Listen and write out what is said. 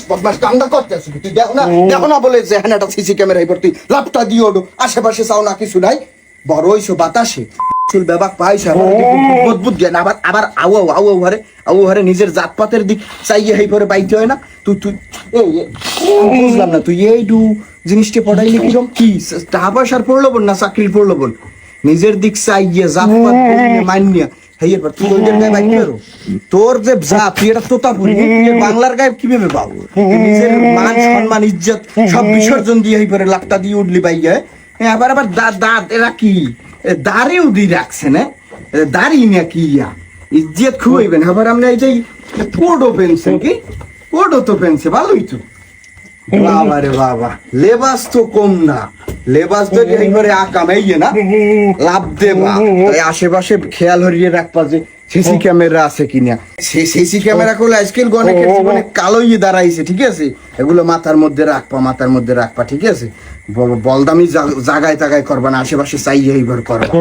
বদমাস কামটা করতে আসি তুই দেখো না বলে যে হ্যাঁ একটা সিসি ক্যামেরা এই তুই লাপটা দিয়ে ওঠো আশেপাশে চাও না কিছু নাই বড় হইছো বাতাসে চুল বেবাক পাইছে বুদ্ধ জ্ঞান আবার আউ হারে নিজের জাতপাতের দিক চাইয়ে হেই পরে পাইতে হয় না তুই বুঝলাম না তুই এইটু জিনিসটা পড়াইলি কিরম কি টাকা পয়সার পড়লো বোন না চাকরির পড়লো বোন নিজের দিক চাইয়ে জাতপাত মান্যা হেই এবার তুই ওইটার গায়ে বাইক বেরো তোর যে জাত তুই এটা তোতাপুরি বাংলার গায়ে কিভাবে পাবো নিজের মান সম্মান ইজ্জত সব বিসর্জন দিয়ে হেই পরে লাখটা দিয়ে উঠলি বাইকে আবার দাঁত এরা কি দাঁড়িয়েও দিয়ে রাখছে না দাঁড়িয়ে না কি ইজ্জত খুঁইবেন আবার আমরা এই যে কোডও পেনছেন কি কোডও তো পেনছে ভালোই তো বাবা রে বাবা লেবাস তো কম না লেবাস যদি এইবারে আকাম এই না লাভ দেবা আশেপাশে খেয়াল হরিয়ে রাখবা যে সিসি ক্যামেরা আছে কিনা সিসি ক্যামেরা গুলো আজকাল অনেকের জীবনে কালোই দাঁড়াইছে ঠিক আছে এগুলো মাথার মধ্যে রাখবা ঠিক আছে বলদামি জায়গায় করবা না আশেপাশে চাইয়ে এইবার করবা